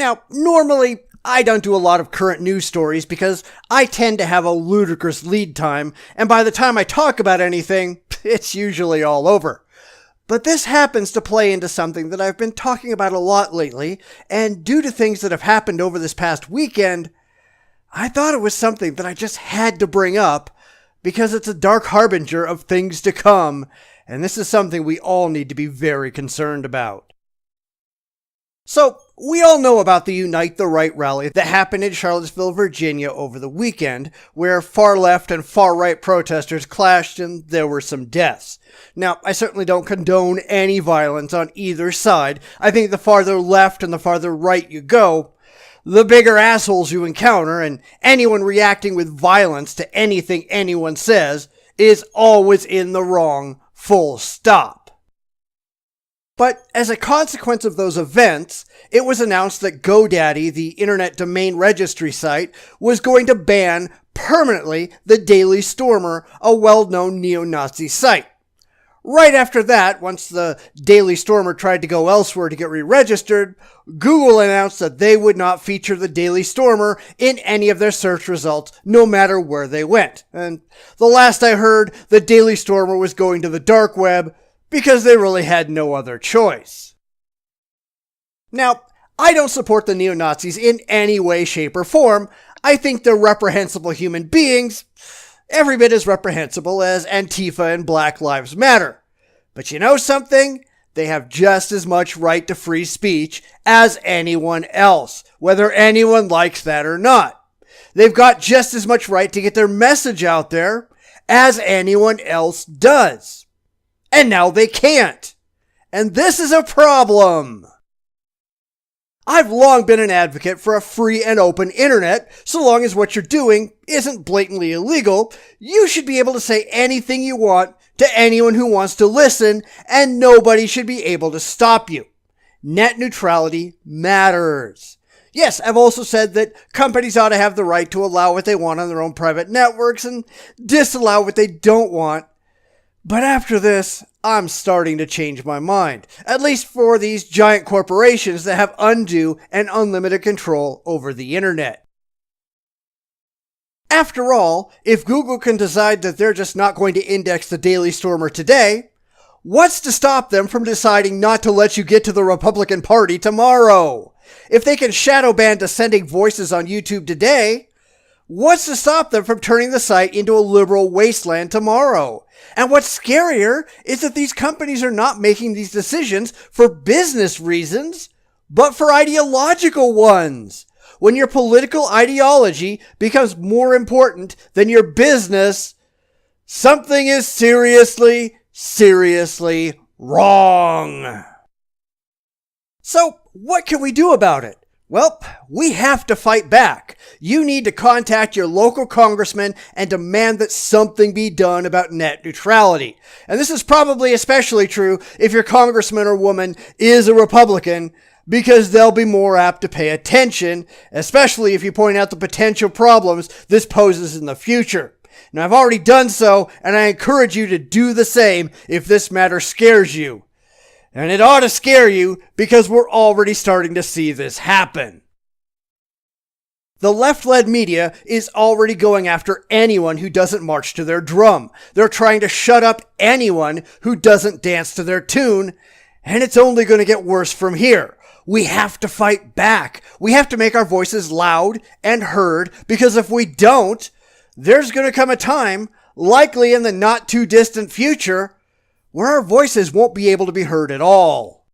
Now, normally, I don't do a lot of current news stories because I tend to have a ludicrous lead time, and by the time I talk about anything, it's usually all over. But this happens to play into something that I've been talking about a lot lately, and due to things that have happened over this past weekend, I thought it was something that I just had to bring up because it's a dark harbinger of things to come, and this is something we all need to be very concerned about. So, we all know about the Unite the Right rally that happened in Charlottesville, Virginia over the weekend, where far left and far right protesters clashed and there were some deaths. Now, I certainly don't condone any violence on either side. I think the farther left and the farther right you go, the bigger assholes you encounter, and anyone reacting with violence to anything anyone says is always in the wrong, full stop. But as a consequence of those events, it was announced that GoDaddy, the Internet Domain Registry site, was going to ban permanently the Daily Stormer, a well-known neo-Nazi site. Right after that, once the Daily Stormer tried to go elsewhere to get re-registered, Google announced that they would not feature the Daily Stormer in any of their search results, no matter where they went. And the last I heard, the Daily Stormer was going to the dark web, because they really had no other choice. Now, I don't support the neo-Nazis in any way, shape, or form. I think they're reprehensible human beings, every bit as reprehensible as Antifa and Black Lives Matter. But you know something? They have just as much right to free speech as anyone else, whether anyone likes that or not. They've got just as much right to get their message out there as anyone else does. And now they can't. And this is a problem. I've long been an advocate for a free and open internet. So long as what you're doing isn't blatantly illegal, you should be able to say anything you want to anyone who wants to listen, and nobody should be able to stop you. Net neutrality matters. Yes, I've also said that companies ought to have the right to allow what they want on their own private networks and disallow what they don't want. But after this, I'm starting to change my mind, at least for these giant corporations that have undue and unlimited control over the internet. After all, if Google can decide that they're just not going to index the Daily Stormer today, what's to stop them from deciding not to let you get to the Republican Party tomorrow? If they can shadow ban dissenting voices on YouTube today, what's to stop them from turning the site into a liberal wasteland tomorrow? And what's scarier is that these companies are not making these decisions for business reasons, but for ideological ones. When your political ideology becomes more important than your business, something is seriously, seriously wrong. So, what can we do about it? Well, we have to fight back. You need to contact your local congressman and demand that something be done about net neutrality. And this is probably especially true if your congressman or woman is a Republican, because they'll be more apt to pay attention, especially if you point out the potential problems this poses in the future. Now, I've already done so, and I encourage you to do the same if this matter scares you. And it ought to scare you because we're already starting to see this happen. The left-led media is already going after anyone who doesn't march to their drum. They're trying to shut up anyone who doesn't dance to their tune, and it's only going to get worse from here. We have to fight back. We have to make our voices loud and heard, because if we don't, there's going to come a time, likely in the not-too-distant future, where our voices won't be able to be heard at all.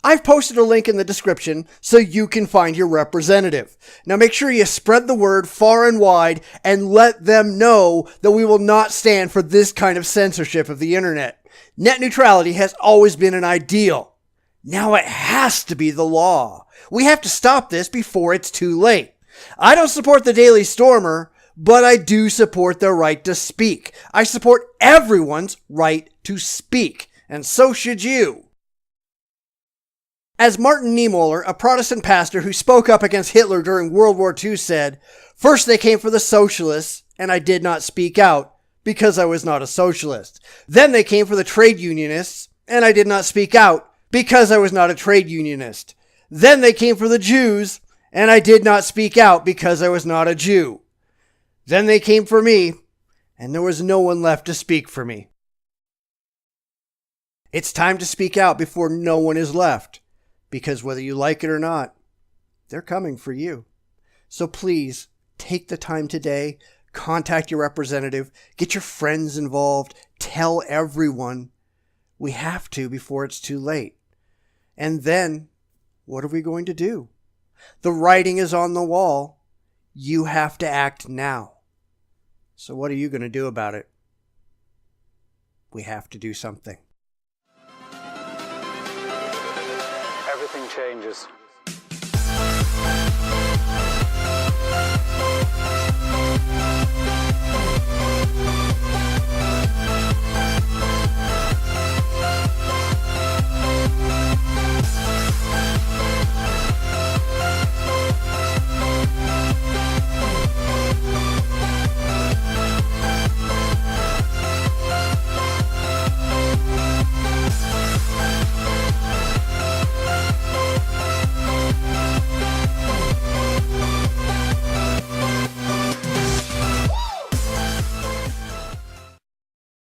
I've posted a link in the description so you can find your representative. Now make sure you spread the word far and wide and let them know that we will not stand for this kind of censorship of the internet. Net neutrality has always been an ideal. Now it has to be the law. We have to stop this before it's too late. I don't support the Daily Stormer, but I do support their right to speak. I support everyone's right to speak, and so should you. As Martin Niemöller, a Protestant pastor who spoke up against Hitler during World War II, said, "First they came for the socialists, and I did not speak out, because I was not a socialist. Then they came for the trade unionists, and I did not speak out, because I was not a trade unionist. Then they came for the Jews, and I did not speak out because I was not a Jew. Then they came for me, and there was no one left to speak for me. It's time to speak out before no one is left, because whether you like it or not, they're coming for you. So please, take the time today, contact your representative, get your friends involved, tell everyone. We have to before it's too late. And then, what are we going to do? The writing is on the wall. You have to act now. So what are you going to do about it? We have to do something. Everything changes.